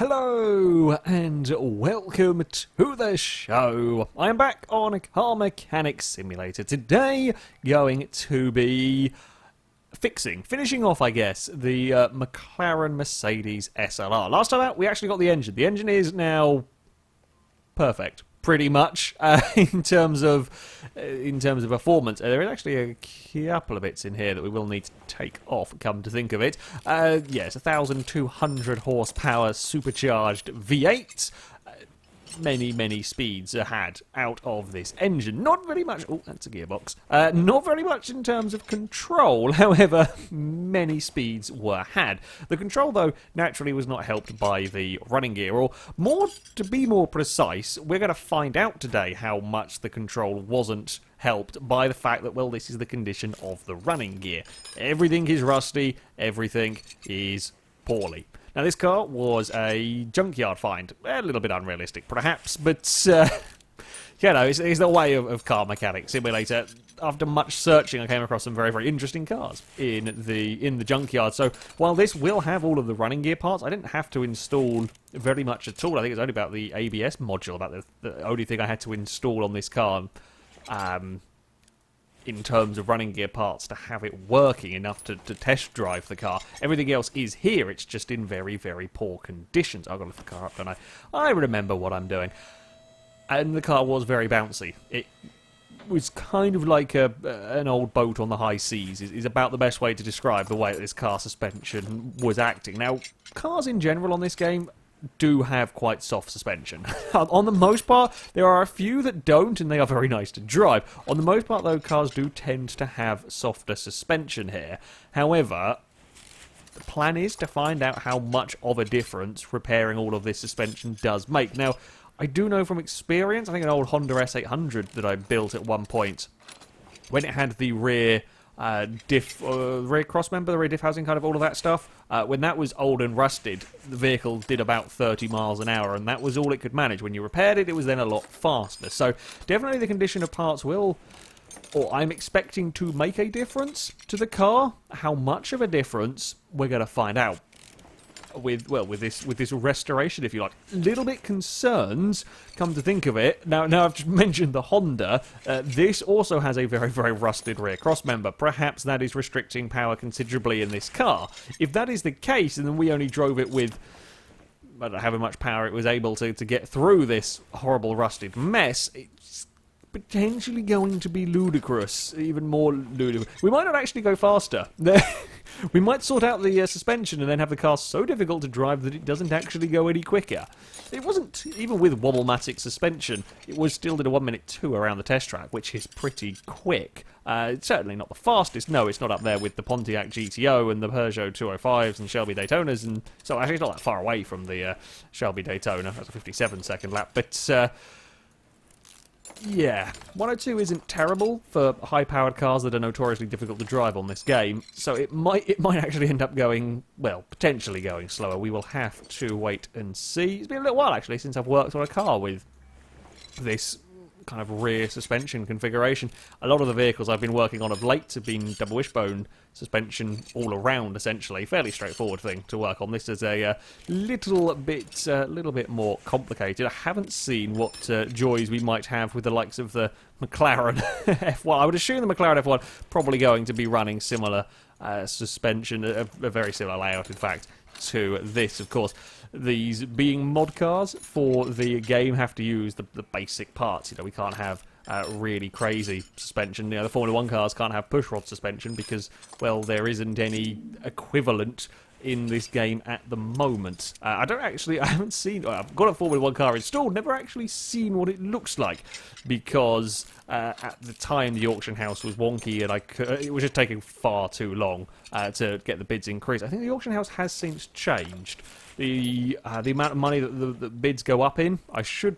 Hello and welcome to the show. I am back on a Car Mechanic Simulator. Today, going to be finishing off, I guess, the McLaren Mercedes SLR. Last time out, we actually got the engine. The engine is now perfect, pretty much, in terms of performance. There is actually a couple of bits in here that we will need to take off, come to think of it. Yes, 1,200 horsepower supercharged V8. Many speeds are had out of this engine. Not very much. Oh, that's a gearbox. Not very much in terms of control. However, many speeds were had. The control, though, naturally was not helped by the running gear. Or to be more precise, we're going to find out today how much the control wasn't helped by the fact that, well, this is the condition of the running gear. Everything is rusty. Everything is poorly. Now, this car was a junkyard find. A little bit unrealistic, perhaps, but, you know, it's the way of Car Mechanic Simulator. After much searching, I came across some very, very interesting cars in the junkyard. So, while this will have all of the running gear parts, I didn't have to install very much at all. I think it's only about the ABS module, about the only thing I had to install on this car, in terms of running gear parts to have it working enough to test drive the car. Everything else is here, it's just in very, very poor conditions. I've got to lift the car up, don't I? I remember what I'm doing. And the car was very bouncy. It was kind of like an old boat on the high seas, is about the best way to describe the way that this car suspension was acting. Now, cars in general on this game do have quite soft suspension. On the most part, there are a few that don't, and they are very nice to drive. On the most part, though, cars do tend to have softer suspension here. However, the plan is to find out how much of a difference repairing all of this suspension does make. Now, I do know from experience, I think an old Honda S800 that I built at one point, when it had the rear rear cross member, the rear diff housing, kind of all of that stuff. When that was old and rusted, the vehicle did about 30 miles an hour, and that was all it could manage. When you repaired it, it was then a lot faster. So definitely the condition of parts will, or I'm expecting to make a difference to the car. How much of a difference, we're going to find out with this restoration, if you like. Little bit concerns, come to think of it. Now I've just mentioned the Honda. This also has a very, very rusted rear cross member. Perhaps that is restricting power considerably in this car. If that is the case, and then we only drove it with, I don't know how much power it was able to get through this horrible rusted mess, it's potentially going to be ludicrous, even more ludicrous. We might not actually go faster. We might sort out the suspension and then have the car so difficult to drive that it doesn't actually go any quicker. It wasn't, even with Wobble-matic suspension, it was still did a 1:02 around the test track, which is pretty quick. It's certainly not the fastest. No, it's not up there with the Pontiac GTO and the Peugeot 205s and Shelby Daytonas, and so actually it's not that far away from the Shelby Daytona. That's a 57-second lap, but yeah, 102 isn't terrible for high-powered cars that are notoriously difficult to drive on this game, so it might actually end up going, well, potentially going slower. We will have to wait and see. It's been a little while, actually, since I've worked on a car with this kind of rear suspension configuration. A lot of the vehicles I've been working on of late have been double wishbone suspension all around, essentially. Fairly straightforward thing to work on. This is a little bit more complicated. I haven't seen what joys we might have with the likes of the McLaren F1. I would assume the McLaren F1 probably going to be running similar suspension, a very similar layout, in fact, to this. Of course, these being mod cars for the game have to use the basic parts. You know, we can't have really crazy suspension. You know, the Formula 1 cars can't have pushrod suspension because, well, there isn't any equivalent in this game at the moment. I haven't seen, I've got a Formula 1 car installed, never actually seen what it looks like, because at the time the auction house was wonky and it was just taking far too long to get the bids increased. I think the auction house has since changed. The amount of money that the bids go up in, I should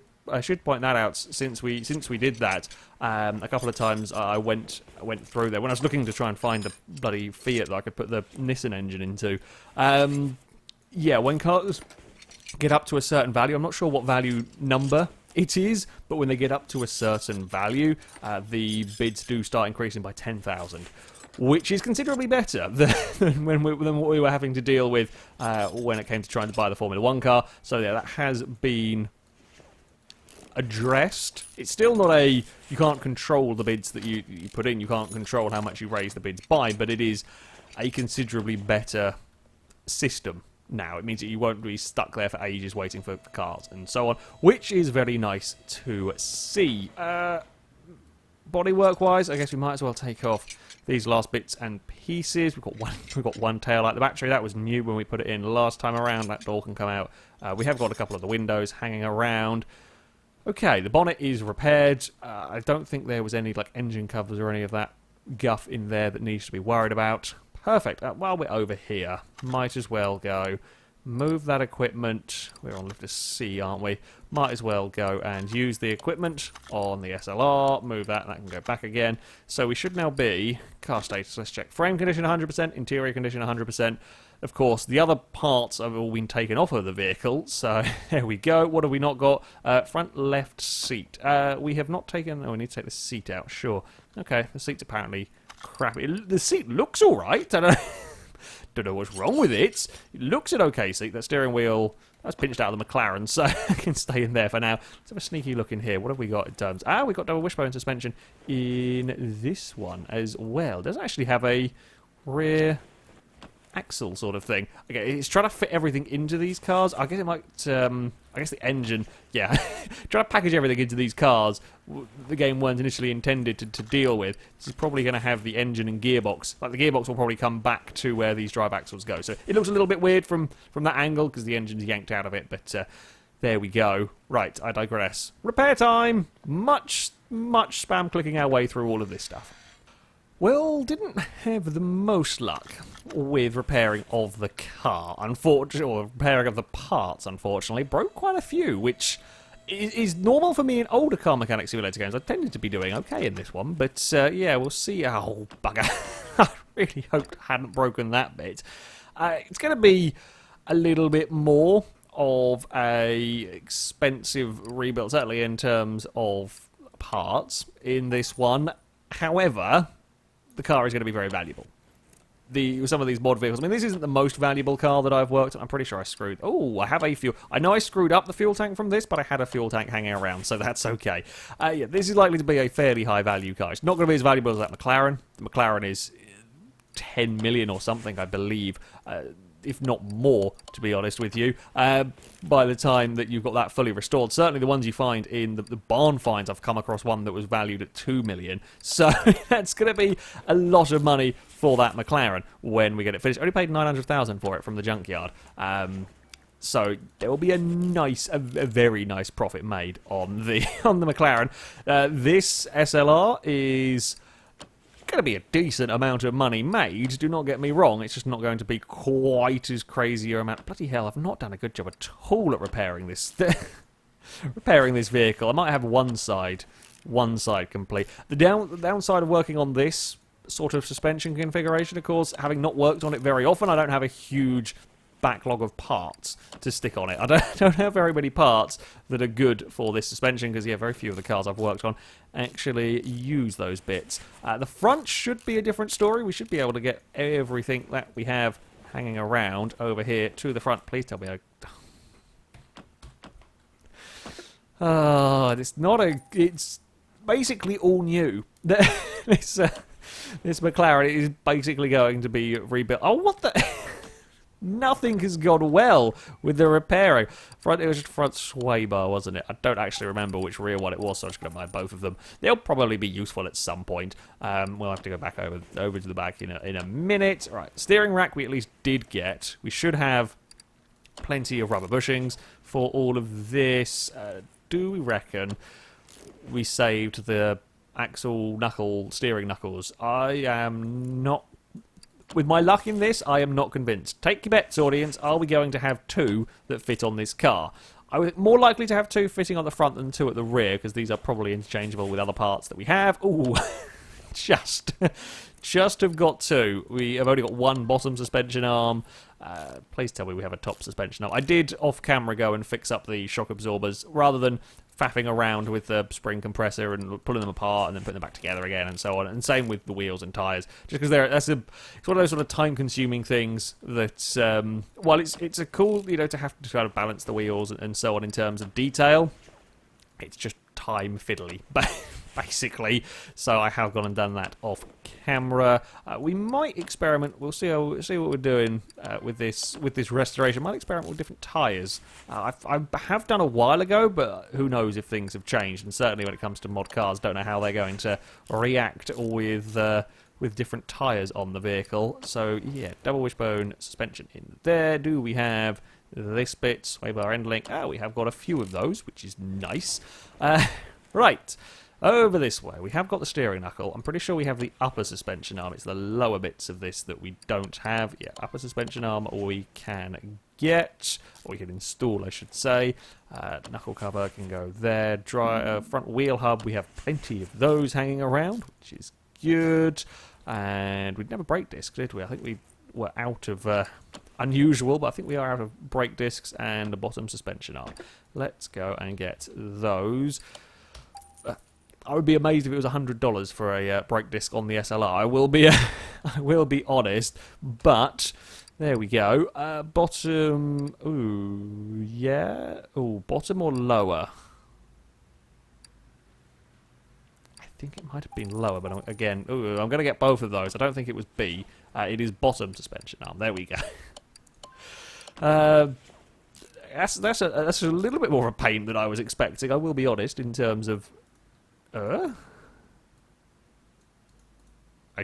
point that out since we did that. A couple of times I went through there when I was looking to try and find the bloody Fiat that I could put the Nissan engine into. Yeah, when cars get up to a certain value, I'm not sure what value number it is, but when they get up to a certain value, the bids do start increasing by 10,000. which is considerably better than what we were having to deal with when it came to trying to buy the Formula 1 car. So yeah, that has been addressed. It's still not you can't control the bids that you put in, you can't control how much you raise the bids by, but it is a considerably better system now. It means that you won't be stuck there for ages waiting for cars and so on, which is very nice to see. Bodywork wise, I guess we might as well take off these last bits and pieces. We've got one tail light. The battery, that was new when we put it in last time around. That door can come out. We have got a couple of the windows hanging around. Okay, the bonnet is repaired. I don't think there was any like engine covers or any of that guff in there that needs to be worried about. Perfect. While we're over here, might as well go move that equipment. We're on lift C, aren't we? Might as well go and use the equipment on the SLR. Move that, and that can go back again. So we should now be car status. Let's check. Frame condition 100%, interior condition 100%. Of course, the other parts have all been taken off of the vehicle, so there we go. What have we not got? Front left seat. We have not taken... Oh, we need to take the seat out, sure. Okay, the seat's apparently crappy. The seat looks alright. I don't know what's wrong with it. It looks an okay seat. That steering wheel... That's pinched out of the McLaren, so I can stay in there for now. Let's have a sneaky look in here. What have we got in terms... we've got double wishbone suspension in this one as well. It doesn't actually have a rear axle sort of thing. Okay, it's trying to fit everything into these cars. I guess it might... I guess the engine... Yeah, trying to package everything into these cars the game weren't initially intended to deal with. This is probably going to have the engine and gearbox. Like, the gearbox will probably come back to where these drive axles go. So it looks a little bit weird from that angle because the engine's yanked out of it, but there we go. Right, I digress. Repair time! Much spam clicking our way through all of this stuff. Well, didn't have the most luck with repairing of the car, unfortunately, or repairing of the parts, unfortunately. Broke quite a few, which is normal for me in older car mechanic simulator games. I tended to be doing okay in this one, but yeah, we'll see. Oh, bugger. I really hoped I hadn't broken that bit. It's going to be a little bit more of a expensive rebuild, certainly in terms of parts in this one. However, the car is going to be very valuable. Some of these mod vehicles, I mean, this isn't the most valuable car that I've worked on. I'm pretty sure I screwed... Oh, I have a fuel... I know I screwed up the fuel tank from this, but I had a fuel tank hanging around, so that's okay. Yeah, this is likely to be a fairly high value car. It's not going to be as valuable as that McLaren. The McLaren is 10 million or something, I believe. If not more, to be honest with you, by the time that you've got that fully restored. Certainly the ones you find in the barn finds, I've come across one that was valued at 2 million. So that's going to be a lot of money for that McLaren when we get it finished. I only paid 900,000 for it from the junkyard. So there will be a very nice profit made on the McLaren. This SLR is going to be a decent amount of money made, do not get me wrong. It's just not going to be quite as crazy amount. Bloody hell, I've not done a good job at all at repairing this vehicle. I might have one side complete. The downside of working on this sort of suspension configuration, of course, having not worked on it very often, I don't have a huge backlog of parts to stick on it. I don't have very many parts that are good for this suspension because, yeah, very few of the cars I've worked on actually use those bits. The front should be a different story. We should be able to get everything that we have hanging around over here to the front. Please tell me it's basically all new. This McLaren is basically going to be rebuilt. Oh, what the... Nothing has gone well with the repairing. It was just front sway bar, wasn't it? I don't actually remember which rear one it was, so I'm just going to buy both of them. They'll probably be useful at some point. We'll have to go back over to the back in a minute. All right, steering rack we at least did get. We should have plenty of rubber bushings for all of this. Do we reckon we saved the axle steering knuckles? I am not... With my luck in this, I am not convinced. Take your bets, audience. Are we going to have two that fit on this car? I was more likely to have two fitting on the front than two at the rear, because these are probably interchangeable with other parts that we have. Ooh, just have got two. We have only got one bottom suspension arm. Please tell me we have a top suspension arm. I did, off camera, go and fix up the shock absorbers. Rather than faffing around with the spring compressor and pulling them apart and then putting them back together again and so on. And same with the wheels and tyres. Just because it's one of those sort of time-consuming things that, while it's a cool, to have to try to balance the wheels and so on in terms of detail, it's just time fiddly, basically. So I have gone and done that off camera. We might experiment. We'll see what we're doing with this restoration. Might experiment with different tyres. I have done a while ago, but who knows if things have changed. And certainly when it comes to mod cars, don't know how they're going to react with different tyres on the vehicle. So yeah, double wishbone suspension in there. Do we have this bit, sway bar end link? We have got a few of those, which is nice. Right, over this way, we have got the steering knuckle. I'm pretty sure we have the upper suspension arm. It's the lower bits of this that we don't have. Yeah, upper suspension arm we can get, or we can install, I should say. Knuckle cover can go there. Front wheel hub, we have plenty of those hanging around, which is good. And we'd never brake disc, did we? I think we were out of... unusual, but I think we are out of brake discs and a bottom suspension arm. Let's go and get those. I would be amazed if it was $100 for a brake disc on the SLR. I will be honest, but there we go. Bottom, ooh, yeah, ooh, bottom or lower? I think it might have been lower, but again, ooh, I'm going to get both of those. I don't think it was B. It is bottom suspension arm. There we go. That's a little bit more of a pain than I was expecting, I will be honest, in terms of... I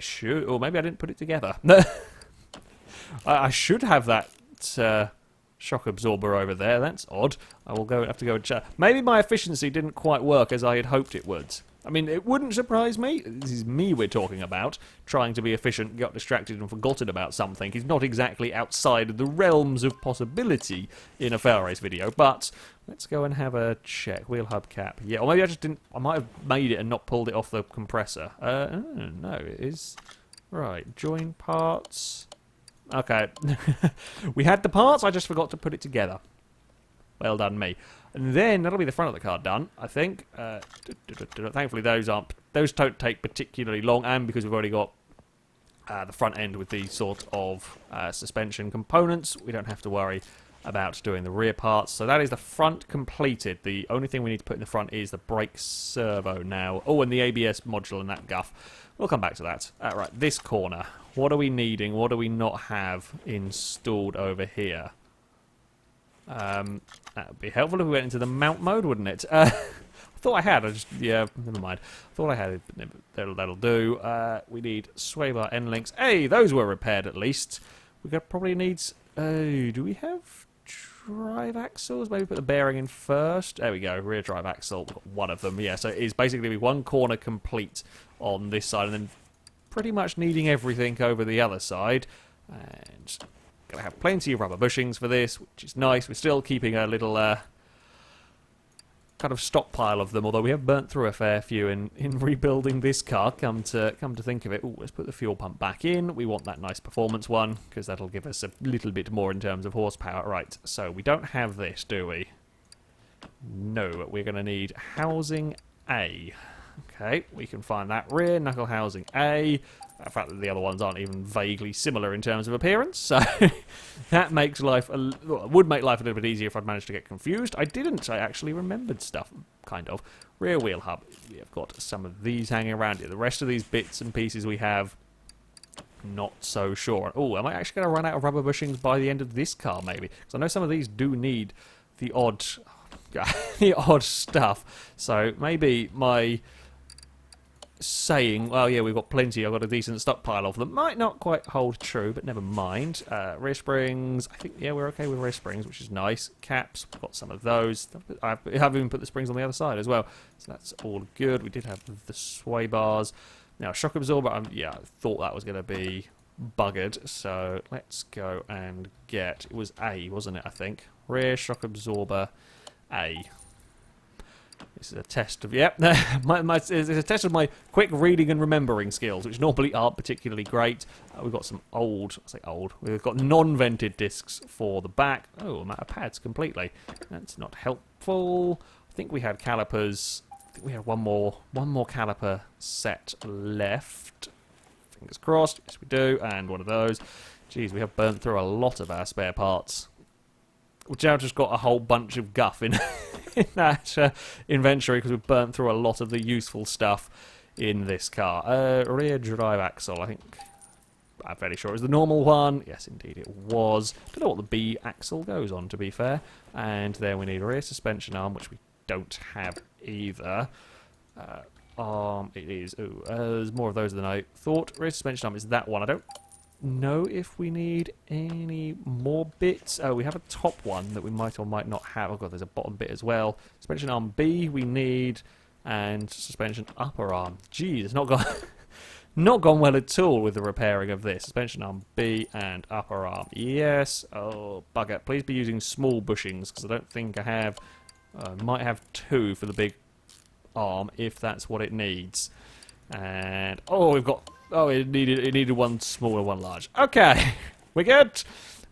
should... Or maybe I didn't put it together. I should have that shock absorber over there. That's odd. I will have to go and check. Maybe my efficiency didn't quite work as I had hoped it would. I mean, it wouldn't surprise me. This is me we're talking about. Trying to be efficient, got distracted and forgotten about something. He's not exactly outside of the realms of possibility in a FailRace video, but let's go and have a check. Wheel hub cap. Yeah, or maybe I just didn't... I might have made it and not pulled it off the compressor. No, it is... Right, join parts... Okay. We had the parts, I just forgot to put it together. Well done, me. And then that'll be the front of the car done, I think. Thankfully, those don't take particularly long, and because we've already got the front end with these sort of suspension components, we don't have to worry about doing the rear parts. So that is the front completed. The only thing we need to put in the front is the brake servo now. Oh, and the ABS module and that guff. We'll come back to that. Right, this corner. What are we needing? What do we not have installed over here? That would be helpful if we went into the mount mode, wouldn't it? I thought I had. Yeah, never mind. I thought I had it, but that'll do. We need sway bar end links. Hey, those were repaired at least. We probably needs... do we have drive axles? Maybe put the bearing in first. There we go. Rear drive axle. We've got one of them. Yeah, so it is basically one corner complete on this side, and then pretty much needing everything over the other side. And gonna have plenty of rubber bushings for this, which is nice. We're still keeping a little kind of stockpile of them, although we have burnt through a fair few in rebuilding this car. Come to think of it, ooh, let's put the fuel pump back in. We want that nice performance one because that'll give us a little bit more in terms of horsepower. Right, so we don't have this, do we? No, we're going to need housing A. Okay, we can find that rear knuckle housing A. The fact that the other ones aren't even vaguely similar in terms of appearance, so that makes life would make life a little bit easier if I'd managed to get confused. I didn't. I actually remembered stuff, kind of. Rear wheel hub. We've got some of these hanging around here. The rest of these bits and pieces we have, not so sure. Oh, am I actually going to run out of rubber bushings by the end of this car, maybe? Because I know some of these do need the odd, the odd stuff. So maybe my saying, well, yeah, we've got plenty, I've got a decent stockpile of them, might not quite hold true, but never mind. Rear springs, I think, yeah, we're okay with rear springs, which is nice. Caps, we've got some of those. I have even put the springs on the other side as well, so that's all good. We did have the sway bars. Now, shock absorber, yeah, I thought that was going to be buggered, so let's go and get, it was A, wasn't it, I think? Rear shock absorber A. This is a test of, yep, it's a test of my quick reading and remembering skills, which normally aren't particularly great. We've got some we've got non-vented discs for the back. Oh, I'm out of pads completely. That's not helpful. I think we had calipers. I think we had one more caliper set left. Fingers crossed. Yes, we do. And one of those. Jeez, we have burnt through a lot of our spare parts. We've now just got a whole bunch of guff in, in that inventory because we've burnt through a lot of the useful stuff in this car. Rear drive axle, I think. I'm fairly sure it was the normal one. Yes, indeed it was. Don't know what the B axle goes on, to be fair. And then we need a rear suspension arm, which we don't have either. Arm, it is. Ooh, there's more of those than I thought. Rear suspension arm is that one. I don't know if we need any more bits. Oh, we have a top one that we might or might not have. Oh god, there's a bottom bit as well. Suspension arm B we need, and suspension upper arm. Geez, it's not gone not gone well at all with the repairing of this. Suspension arm B and upper arm. Yes. Oh bugger. Please be using small bushings because I don't think I have. Might have two for the big arm if that's what it needs. And oh, we've got. Oh, it needed one small and one large. Okay, we're good.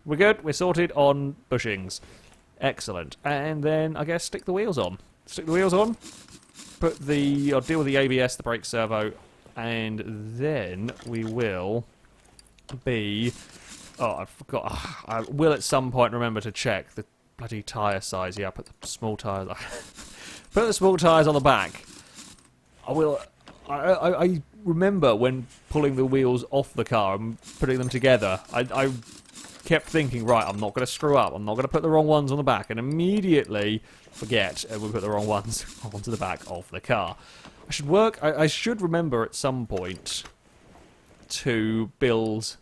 We're good. We're sorted on bushings. Excellent. And then I guess stick the wheels on. Stick the wheels on. Put the. I'll deal with the ABS, the brake servo, and then we will be. Oh, I forgot. I will at some point remember to check the bloody tyre size. Yeah, put the small tyres. Put the small tyres on the back. I will. I remember when pulling the wheels off the car and putting them together, I kept thinking, right, I'm not going to screw up. I'm not going to put the wrong ones on the back, and immediately forget we put the wrong ones onto the back of the car. I should work. I should remember at some point to build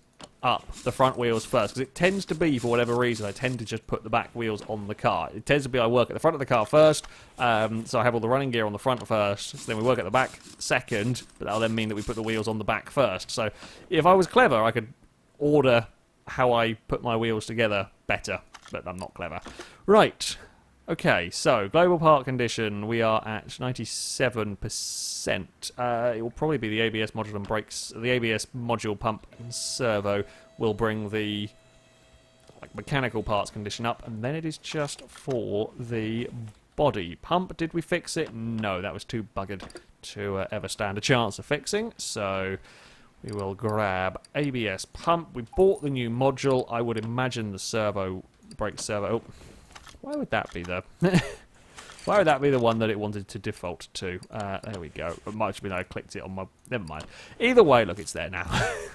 up the front wheels first, because it tends to be, for whatever reason, I tend to just put the back wheels on the car. It tends to be I work at the front of the car first, so I have all the running gear on the front first, so then we work at the back second, but that'll then mean that we put the wheels on the back first. So if I was clever, I could order how I put my wheels together better, but I'm not clever. Right. Okay, so global part condition, we are at 97%. It will probably be the ABS module and brakes. The ABS module, pump, and servo will bring the mechanical parts condition up, and then it is just for the body. Pump, did we fix it? No, that was too buggered to ever stand a chance of fixing, so we will grab ABS pump. We bought the new module. I would imagine the servo, brake servo... Oh, why would that be the... Why would that be the one that it wanted to default to? There we go. It might have been I clicked it on my... Never mind. Either way, look, it's there now. I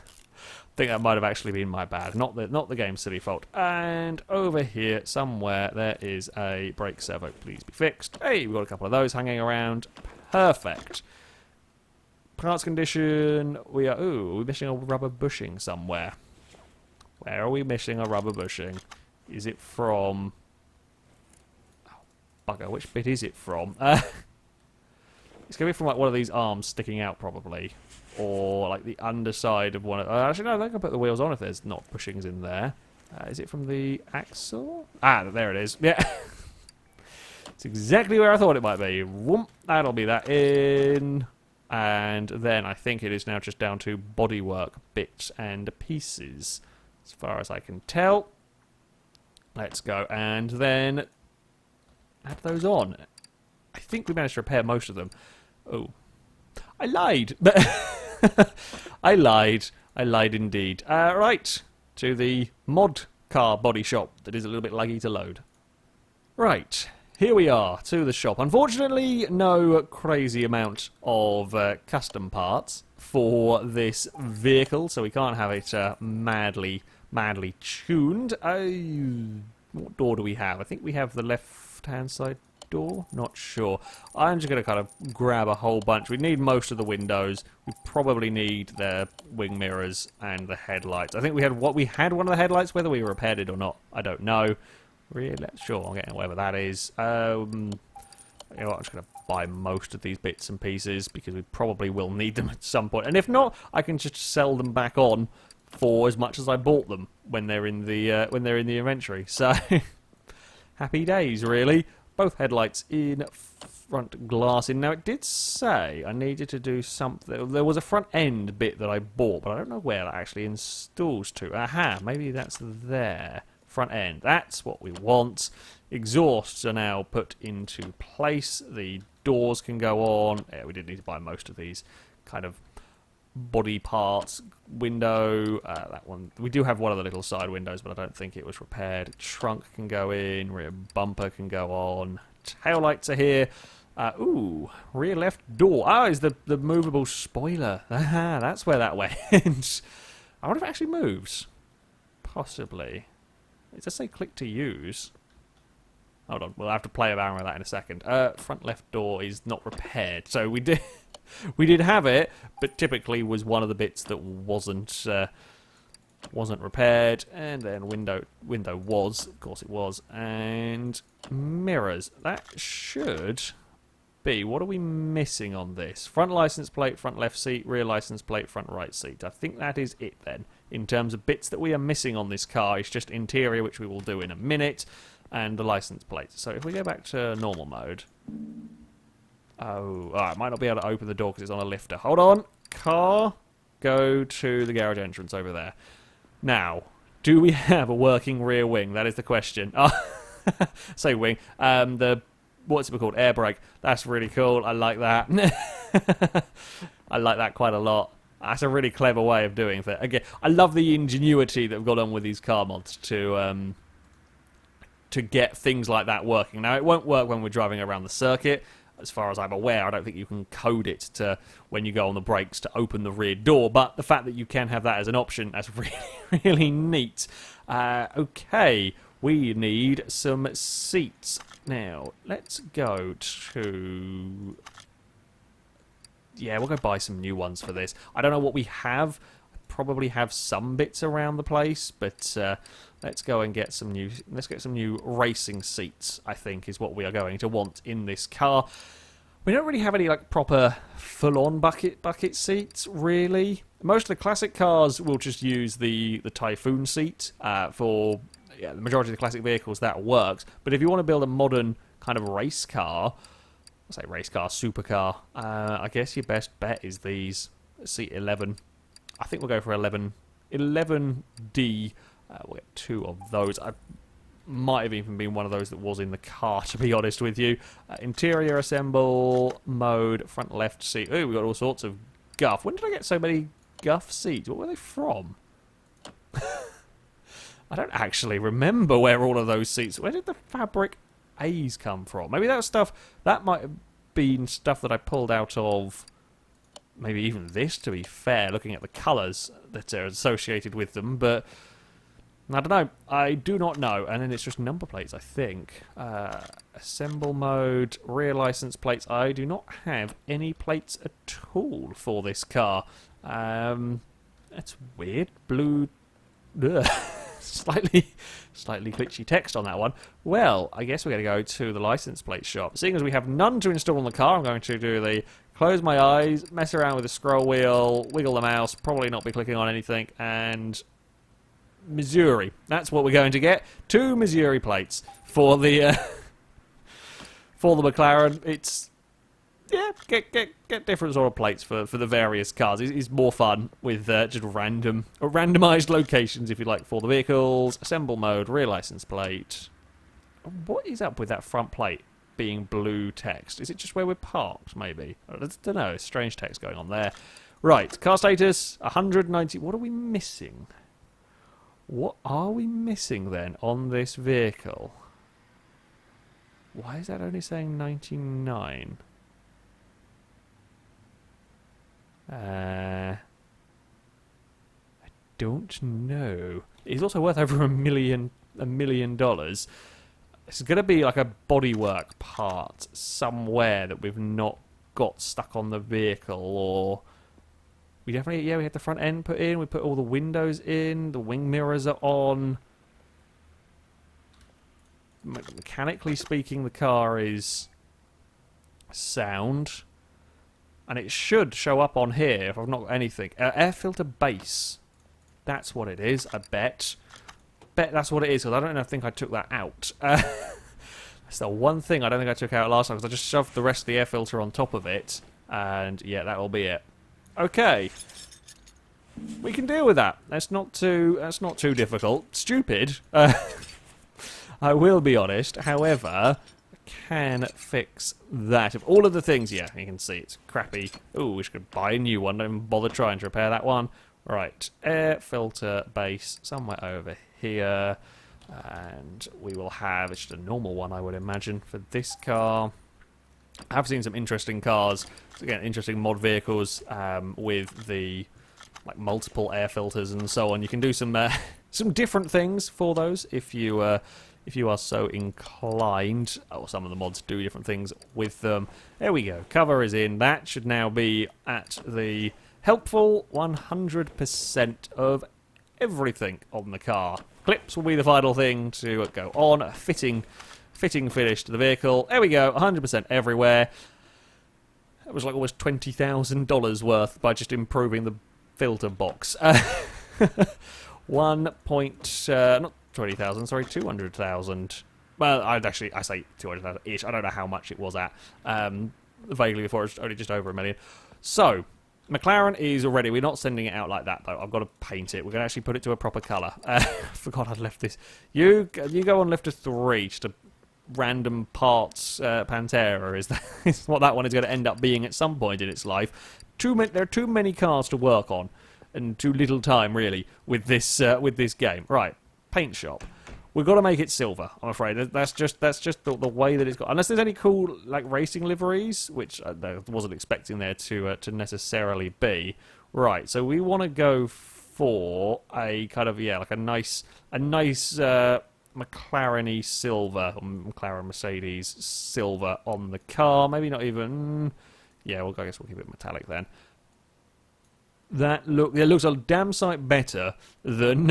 think that might have actually been my bad. Not the game's silly fault. And over here, somewhere, there is a brake servo. Please be fixed. Hey, we've got a couple of those hanging around. Perfect. Parts condition. We are... Ooh, we're missing a rubber bushing somewhere. Where are we missing a rubber bushing? Is it from... Bugger, which bit is it from? It's going to be from like one of these arms sticking out probably. Or like the underside of one of... actually no, they can put the wheels on if there's not bushings in there. Is it from the axle? Ah, there it is. Yeah. It's exactly where I thought it might be. Whoop, that'll be that in. And then I think it is now just down to bodywork bits and pieces. As far as I can tell. Let's go. And then... add those on. I think we managed to repair most of them. Oh. I lied. I lied. I lied indeed. Right. To the mod car body shop that is a little bit laggy to load. Right. Here we are. To the shop. Unfortunately, no crazy amount of custom parts for this vehicle, so we can't have it madly tuned. What door do we have? I think we have the left-hand side door? Not sure. I'm just going to kind of grab a whole bunch. We need most of the windows. We probably need the wing mirrors and the headlights. I think we had one of the headlights, whether we repaired it or not, I don't know. Really? Sure, I'm getting whatever that is. You know what, I'm just going to buy most of these bits and pieces because we probably will need them at some point. And if not, I can just sell them back on for as much as I bought them when they're in the inventory. So happy days, really. Both headlights in, front glass in. Now it did say I needed to do something. There was a front end bit that I bought, but I don't know where that actually installs to. Aha, maybe that's there. front end. That's what we want. Exhausts are now put into place. The doors can go on. Yeah, we did need to buy most of these kind of body parts. Window, that one. We do have one of the little side windows, but I don't think it was repaired. Trunk can go in. Rear bumper can go on. Tail lights are here. Ooh, rear left door. Ah, is the movable spoiler. That's where that went. I wonder if it actually moves. Possibly. It does say click to use. Hold on, we'll have to play around with that in a second. Front left door is not repaired. So we did we did have it, but typically was one of the bits that wasn't repaired. And then window was, of course it was. And mirrors. That should be, what are we missing on this? Front license plate, front left seat, rear license plate, front right seat. I think that is it then. In terms of bits that we are missing on this car, it's just interior, which we will do in a minute, and the license plate. So if we go back to normal mode... Oh, I might not be able to open the door because it's on a lifter. Hold on. Car, go to the garage entrance over there. Now, do we have a working rear wing? That is the question. Say wing. What's it called? Air brake. That's really cool. I like that. I like that quite a lot. That's a really clever way of doing things. Again, I love the ingenuity that have got on with these car mods to get things like that working. Now, it won't work when we're driving around the circuit. As far as I'm aware, I don't think you can code it to, when you go on the brakes, to open the rear door. But the fact that you can have that as an option, that's really, really neat. Okay, we need some seats. Now, let's go to... Yeah, we'll go buy some new ones for this. I don't know what we have. I probably have some bits around the place, but let's go and get some new... Let's get some new racing seats, I think, is what we are going to want in this car. We don't really have any like proper full-on bucket seats, really. Most of the classic cars will just use the Typhoon seat for... Yeah, the majority of the classic vehicles, that works. But if you want to build a modern kind of race car, I'll say race car, supercar, I guess your best bet is these. Seat 11. I think we'll go for 11D. We'll get 2 of those. I might have even been one of those that was in the car, to be honest with you. Interior assemble mode, front left seat. Oh, we've got all sorts of guff. When did I get so many guff seats? What were they from? I don't actually remember where all of those seats... Where did the fabric A's come from? Maybe that was stuff... That might have been stuff that I pulled out of... Maybe even this, to be fair, looking at the colours that are associated with them, but... I don't know. I do not know. And then it's just number plates, I think. Assemble mode, rear license plates. I do not have any plates at all for this car. That's weird. Blue... Ugh. Slightly glitchy text on that one. Well, I guess we're going to go to the license plate shop. Seeing as we have none to install on the car, I'm going to do the close my eyes, mess around with the scroll wheel, wiggle the mouse, probably not be clicking on anything, and Missouri. That's what we're going to get. 2 Missouri plates for the for the McLaren. It's yeah, get different sort of plates for the various cars. It's more fun with just randomised locations, if you like, for the vehicles. Assemble mode, rear license plate. What is up with that front plate being blue text? Is it just where we're parked, maybe? I don't know. Strange text going on there. Right, car status, 190. What are we missing? What are we missing, then, on this vehicle? Why is that only saying 99? I don't know. It's also worth over $1 million. This is going to be like a bodywork part somewhere that we've not got stuck on the vehicle, or we definitely, yeah, we had the front end put in. We put all the windows in. The wing mirrors are on. Mechanically speaking, the car is sound. And it should show up on here if I've not got anything. Air filter base. That's what it is, I bet. Bet that's what it is, because I don't think I took that out. That's the one thing I don't think I took out last time, because I just shoved the rest of the air filter on top of it. And yeah, that will be it. Okay. We can deal with that. That's not too difficult. Stupid. I will be honest. However, I can fix that. Of all of the things, yeah, you can see it's crappy. Ooh, we should buy a new one. Don't even bother trying to repair that one. Right, air filter base somewhere over here. And we will have, it's just a normal one, I would imagine, for this car. I've seen some interesting cars, again, interesting mod vehicles with the multiple air filters and so on. You can do some different things for those if you are so inclined. Oh, some of the mods do different things with them. There we go. Cover is in. That should now be at the helpful 100% of everything on the car. Clips will be the final thing to go on. A fitting finish to the vehicle. There we go. 100% everywhere. That was like almost $20,000 worth by just improving the filter box. Not 20,000, sorry, 200,000. Well, I say 200,000-ish. I don't know how much it was at. Vaguely before, it's only just over $1 million. So, McLaren is ready. We're not sending it out like that, though. I've got to paint it. We're going to actually put it to a proper colour. I forgot I'd left this. You go on lift to 3, just a random parts Pantera is what that one is going to end up being at some point in its life. There are too many cars to work on, and too little time really with this game. Right, paint shop. We've got to make it silver. I'm afraid that's just the way that it's got. Unless there's any cool racing liveries, which I wasn't expecting there to necessarily be. Right, so we want to go for a kind of a nice McLaren-y silver, or McLaren Mercedes silver on the car. Maybe not even. Yeah, well, I guess we'll keep it metallic then. It looks a damn sight better than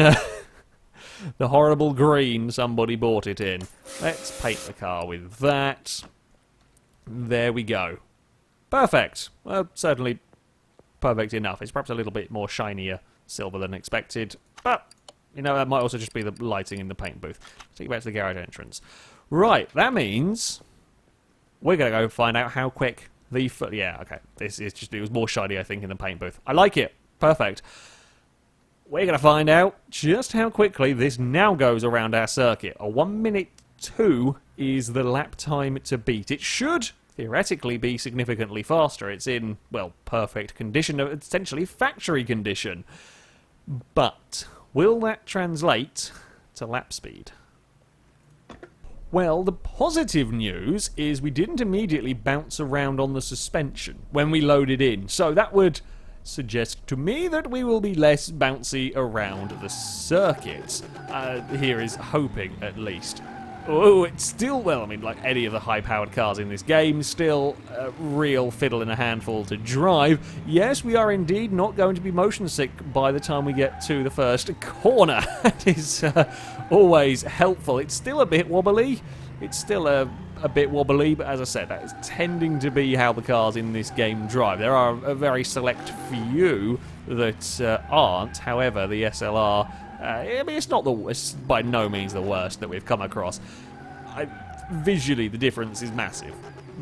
the horrible green somebody bought it in. Let's paint the car with that. There we go. Perfect. Well, certainly perfect enough. It's perhaps a little bit more shinier silver than expected, but that might also just be the lighting in the paint booth. Let's take you back to the garage entrance. Right, that means we're going to go find out how quick okay. This is just, it was more shiny, I think, in the paint booth. I like it. Perfect. We're going to find out just how quickly this now goes around our circuit. A 1:02 is the lap time to beat. It should theoretically be significantly faster. It's in, well, perfect condition, essentially factory condition. But will that translate to lap speed? Well, the positive news is we didn't immediately bounce around on the suspension when we loaded in. So that would suggest to me that we will be less bouncy around the circuit. Here is hoping, at least. Oh, it's still, well, I mean, like any of the high-powered cars in this game, still a real fiddle in a handful to drive. Yes, we are indeed not going to be motion sick by the time we get to the first corner. That is always helpful. It's still a bit wobbly. It's still a bit wobbly, but as I said, that is tending to be how the cars in this game drive. There are a very select few that aren't. However, the SLR, I mean, it's by no means the worst that we've come across. Visually, the difference is massive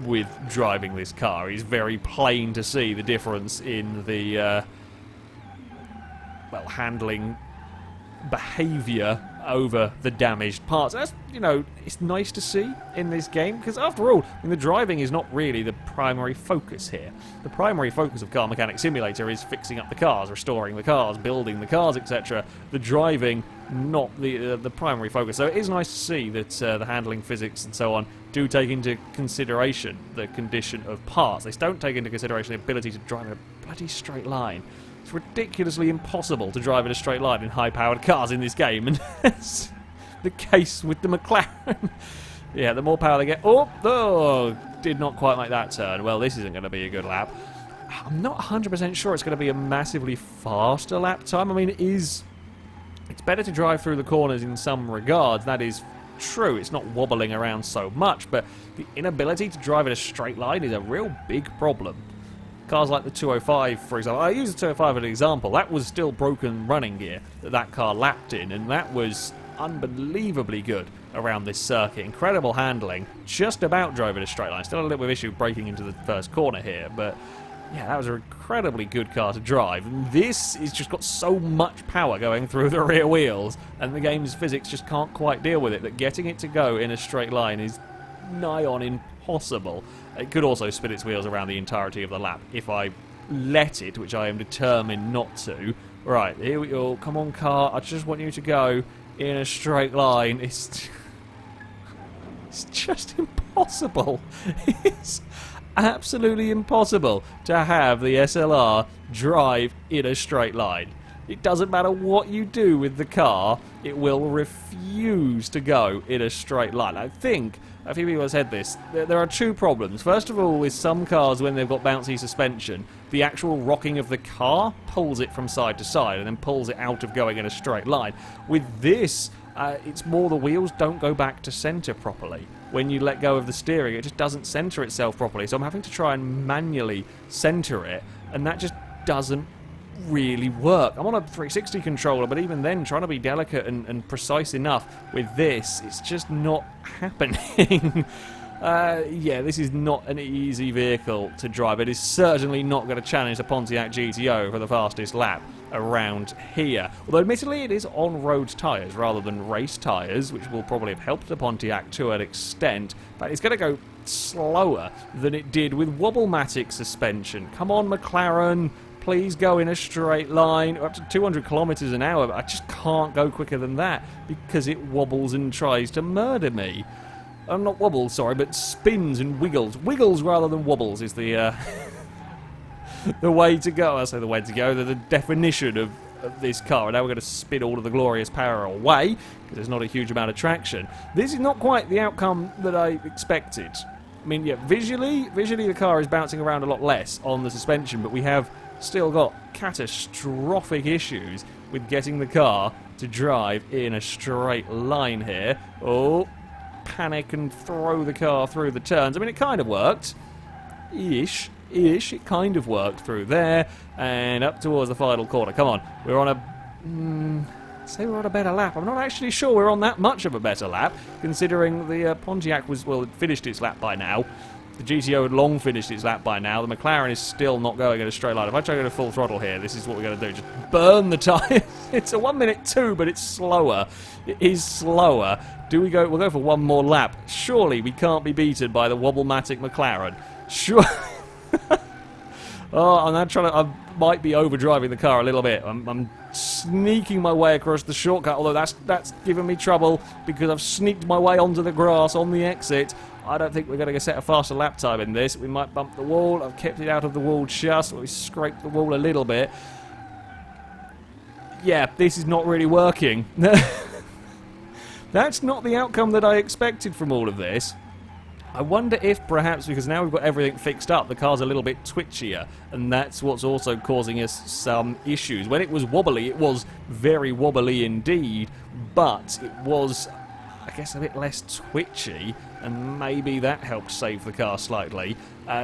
with driving this car. It's very plain to see the difference in the handling behaviour over the damaged parts. That's, it's nice to see in this game, because after all, the driving is not really the primary focus here. The primary focus of Car Mechanic Simulator is fixing up the cars, restoring the cars, building the cars, etc. The driving, not the primary focus. So it is nice to see that the handling physics and so on do take into consideration the condition of parts. They don't take into consideration the ability to drive in a bloody straight line. It's ridiculously impossible to drive in a straight line in high-powered cars in this game, and that's the case with the McLaren. Yeah, the more power they get... Oh, did not quite like that turn. Well, this isn't going to be a good lap. I'm not 100% sure it's going to be a massively faster lap time. I mean, it's better to drive through the corners in some regards. That is true. It's not wobbling around so much, but the inability to drive in a straight line is a real big problem. Cars like the 205, for example. I use the 205 as an example. That was still broken running gear that car lapped in, and that was unbelievably good around this circuit. Incredible handling. Just about drove in a straight line. Still a little bit of issue breaking into the first corner here, but Yeah, that was an incredibly good car to drive. This has just got so much power going through the rear wheels, and the game's physics just can't quite deal with it, that getting it to go in a straight line is nigh on impossible. It could also spin its wheels around the entirety of the lap if I let it, which I am determined not to. Right, here we go. Come on, car. I just want you to go in a straight line. It's just impossible. It's absolutely impossible to have the SLR drive in a straight line. It doesn't matter what you do with the car, it will refuse to go in a straight line. I think a few people have said this. There are two problems. First of all, with some cars, when they've got bouncy suspension, the actual rocking of the car pulls it from side to side and then pulls it out of going in a straight line. With this, it's more the wheels don't go back to centre properly. When you let go of the steering, it just doesn't centre itself properly. So I'm having to try and manually centre it, and that just doesn't really work. I'm on a 360 controller, but even then, trying to be delicate and precise enough with this, it's just not happening. Yeah, this is not an easy vehicle to drive. It is certainly not going to challenge the Pontiac GTO for the fastest lap around here. Although admittedly it is on-road tyres rather than race tyres, which will probably have helped the Pontiac to an extent, but it's going to go slower than it did with Wobblematic suspension. Come on, McLaren, please go in a straight line. Up to 200 kilometers an hour, but I just can't go quicker than that because it wobbles and tries to murder me. Not wobbles, sorry, but spins and wiggles. Wiggles rather than wobbles is the the way to go. I say the way to go. The definition of this car. And now we're going to spin all of the glorious power away because there's not a huge amount of traction. This is not quite the outcome that I expected. I mean, yeah, visually the car is bouncing around a lot less on the suspension, but we have still got catastrophic issues with getting the car to drive in a straight line here. Oh, panic and throw the car through the turns. I mean, it kind of worked. Ish. It kind of worked through there and up towards the final corner. Come on, we're on a... say we're on a better lap. I'm not actually sure we're on that much of a better lap, considering the Pontiac was, well, it finished its lap by now. The GTO had long finished its lap by now. The McLaren is still not going in a straight line. If I try to go to full throttle here, this is what we're going to do. Just burn the tyre. It's a 1:02, but it's slower. It is slower. Do we go? We'll go for one more lap. Surely we can't be beaten by the Wobblematic McLaren. Sure. Oh, I'm now trying to... I might be overdriving the car a little bit. I'm sneaking my way across the shortcut, although that's giving me trouble because I've sneaked my way onto the grass on the exit. I don't think we're going to set a faster lap time in this. We might bump the wall. I've kept it out of the wall just. We scraped the wall a little bit. Yeah, this is not really working. That's not the outcome that I expected from all of this. I wonder if perhaps, because now we've got everything fixed up, the car's a little bit twitchier, and that's what's also causing us some issues. When it was wobbly, it was very wobbly indeed, but it was, I guess, a bit less twitchy, and maybe that helped save the car slightly.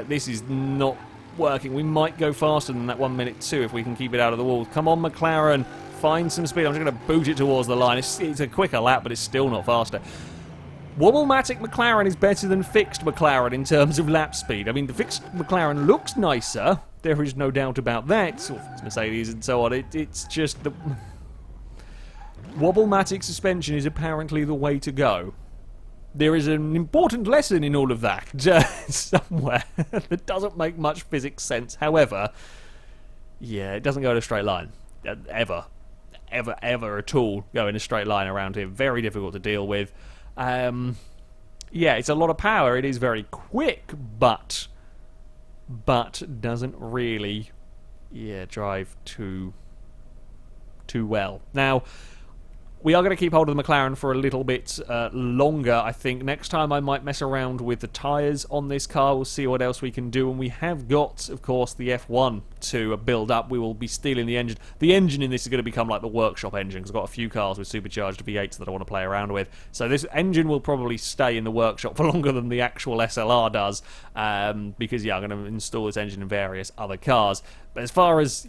This is not working. We might go faster than that 1:02 if we can keep it out of the wall. Come on, McLaren, find some speed. I'm just going to boot it towards the line. It's a quicker lap, but it's still not faster. Wobblematic McLaren is better than fixed McLaren in terms of lap speed. I mean, the fixed McLaren looks nicer. There is no doubt about that. Sort of Mercedes and so on. It's just the... Wobblematic suspension is apparently the way to go. There is an important lesson in all of that somewhere that doesn't make much physics sense. However, yeah, it doesn't go in a straight line. Ever at all go in a straight line around here. Very difficult to deal with. Yeah, it's a lot of power. It is very quick, but doesn't really, drive too well. Now, we are going to keep hold of the McLaren for a little bit longer, I think. Next time I might mess around with the tyres on this car. We'll see what else we can do. And we have got, of course, the F1 to build up. We will be stealing the engine. The engine in this is going to become like the workshop engine, because I've got a few cars with supercharged V8s that I want to play around with. So this engine will probably stay in the workshop for longer than the actual SLR does, because, yeah, I'm going to install this engine in various other cars. But as far as,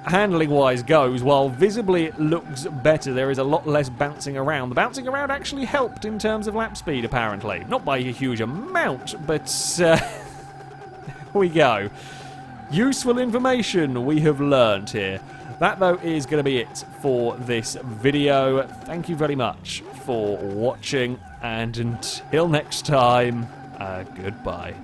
handling-wise goes, while visibly it looks better, there is a lot less bouncing around. The bouncing around actually helped in terms of lap speed, apparently. Not by a huge amount, but there we go. useful information we have learned here. That, though, is going to be it for this video. Thank you very much for watching, and until next time, goodbye.